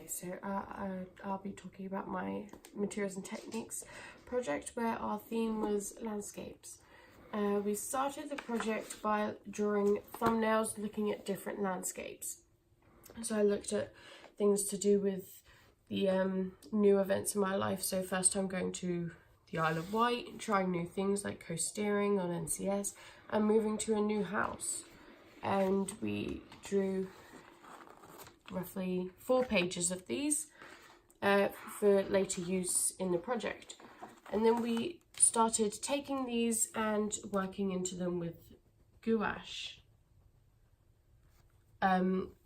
So I'll be talking about my materials and techniques project where our theme was landscapes. We started the project by drawing thumbnails looking at different landscapes. So I looked at things to do with the new events in my life. So first time going to the Isle of Wight, trying new things like co-steering on NCS and moving to a new house. And we drew roughly 4 pages of these for later use in the project. And then we started taking these and working into them with gouache,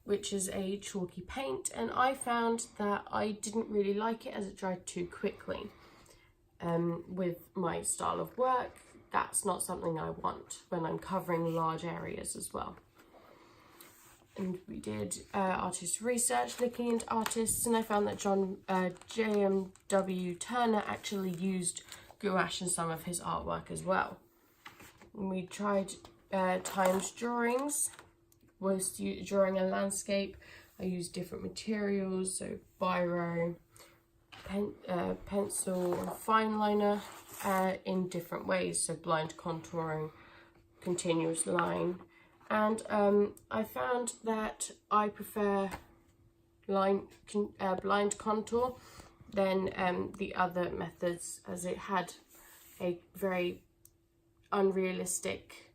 which is a chalky paint, and I found that I didn't really like it as it dried too quickly. With my style of work, that's not something I want when I'm covering large areas as well. And we did artist research looking into artists, and I found that JMW Turner actually used gouache in some of his artwork as well. And we tried timed drawings. Was drawing a landscape, I used different materials, so biro, pencil or fine liner in different ways, so blind contouring, continuous line. And I found that I prefer blind contour than the other methods, as it had a very unrealistic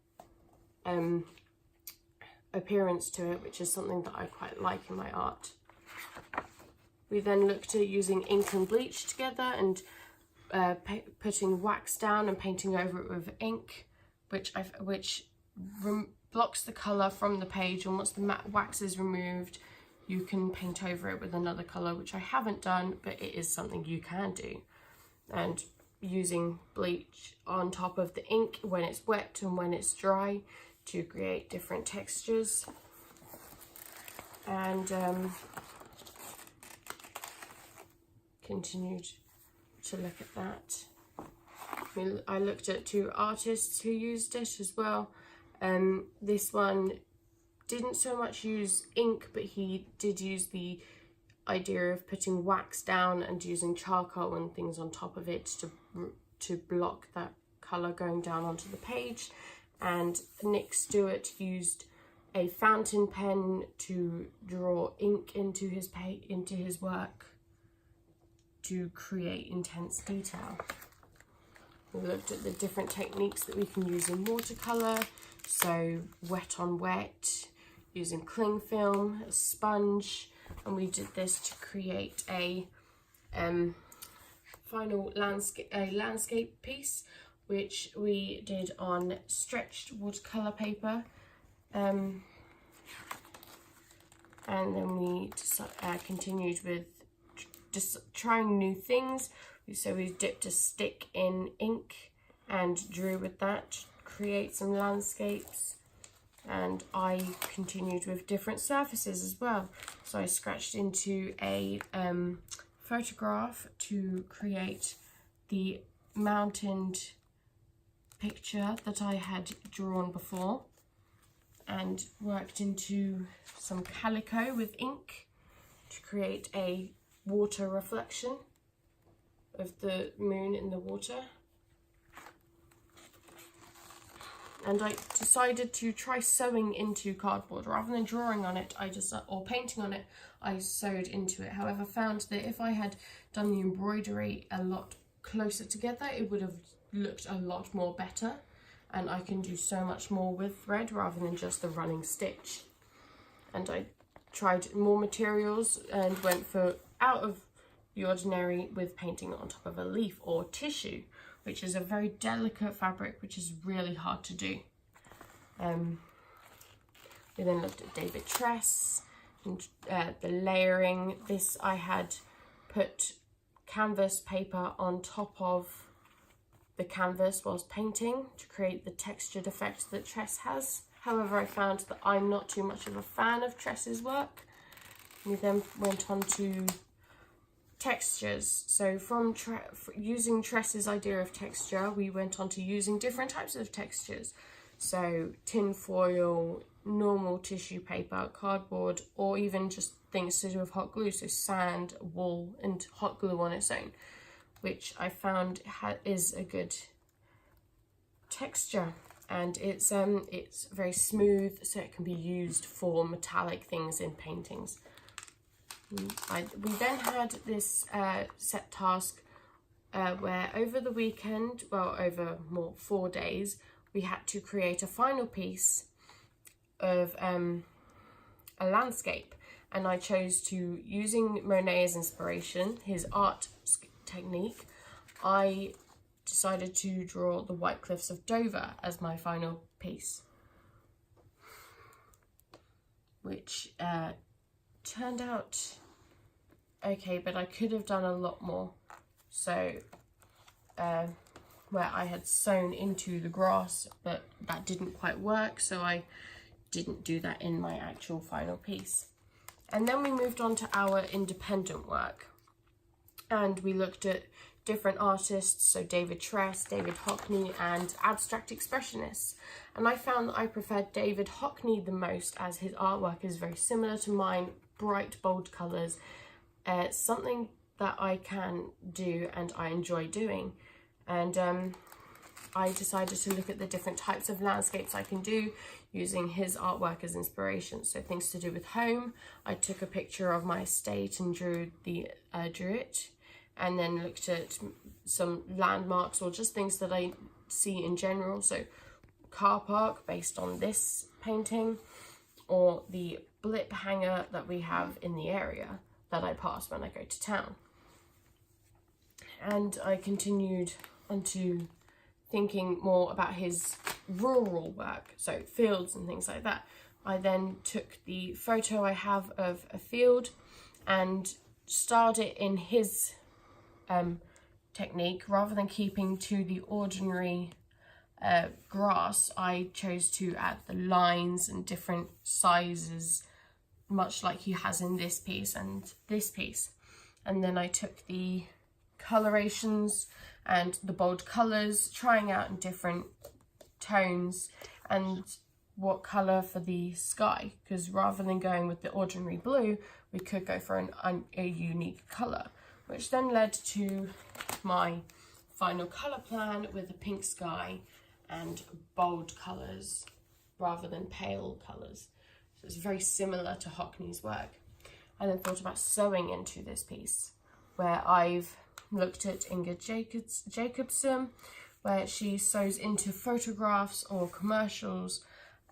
appearance to it, which is something that I quite like in my art. We then looked at using ink and bleach together and putting wax down and painting over it with ink, which blocks the colour from the page, and once the matte wax is removed you can paint over it with another colour, which I haven't done, but it is something you can do. And using bleach on top of the ink when it's wet and when it's dry to create different textures. And continued to look at that. I looked at 2 artists who used it as well. This one didn't so much use ink, but he did use the idea of putting wax down and using charcoal and things on top of it to block that colour going down onto the page. And Nick Stewart used a fountain pen to draw ink into his work to create intense detail. We looked at the different techniques that we can use in watercolour, so wet on wet, using cling film, a sponge, and we did this to create a final landscape piece, which we did on stretched watercolour paper. And then we continued with just trying new things. So we dipped a stick in ink and drew with that to create some landscapes. And I continued with different surfaces as well. So I scratched into a photograph to create the mountained picture that I had drawn before, and worked into some calico with ink to create a water reflection of the moon in the water. And I decided to try sewing into cardboard rather than drawing on it. Or painting on it, I sewed into it. However, found that if I had done the embroidery a lot closer together, it would have looked a lot more better, and I can do so much more with thread rather than just the running stitch. And I tried more materials and went for out of the ordinary with painting on top of a leaf or tissue, which is a very delicate fabric which is really hard to do. We then looked at David Tress and the layering. This I had put canvas paper on top of the canvas whilst painting to create the textured effect that Tress has. However, I found that I'm not too much of a fan of Tress's work. We then went on to textures. So from using Tress's idea of texture, we went on to using different types of textures. So tin foil, normal tissue paper, cardboard, or even just things to do with hot glue, so sand, wool and hot glue on its own, which I found is a good texture, and it's very smooth, so it can be used for metallic things in paintings. We then had this set task where over the weekend, well, over 4 days, we had to create a final piece of a landscape, and I chose to, using Monet as inspiration, his art technique, I decided to draw the White Cliffs of Dover as my final piece, which turned out okay, but I could have done a lot more. So where I had sewn into the grass, but that didn't quite work, so I didn't do that in my actual final piece. And then we moved on to our independent work, and we looked at different artists, so David Tress, David Hockney and abstract expressionists, and I found that I preferred David Hockney the most, as his artwork is very similar to mine, bright bold colours, something that I can do and I enjoy doing. And I decided to look at the different types of landscapes I can do using his artwork as inspiration. So things to do with home, I took a picture of my estate and drew it, and then looked at some landmarks or just things that I see in general. So car park based on this painting, or the blip hanger that we have in the area that I pass when I go to town. And I continued onto thinking more about his rural work, so fields and things like that. I then took the photo I have of a field and styled it in his technique. Rather than keeping to the ordinary grass, I chose to add the lines and different sizes, much like he has in this piece and this piece. And then I took the colorations and the bold colours, trying out in different tones and what colour for the sky, because rather than going with the ordinary blue, we could go for a unique colour, which then led to my final colour plan with a pink sky and bold colours rather than pale colours. So it's very similar to Hockney's work. I then thought about sewing into this piece, where I've looked at Inga Jacobson, where she sews into photographs or commercials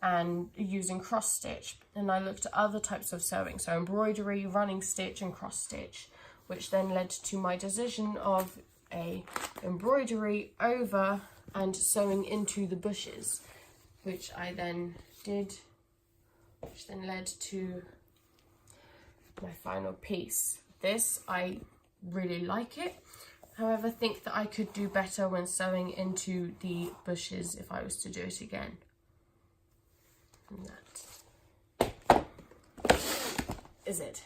and using cross stitch. And I looked at other types of sewing, so embroidery, running stitch and cross stitch, which then led to my decision of a embroidery over and sewing into the bushes, which I then did, which then led to my final piece. This, I really like it. However, I think that I could do better when sewing into the bushes if I was to do it again. And that is it.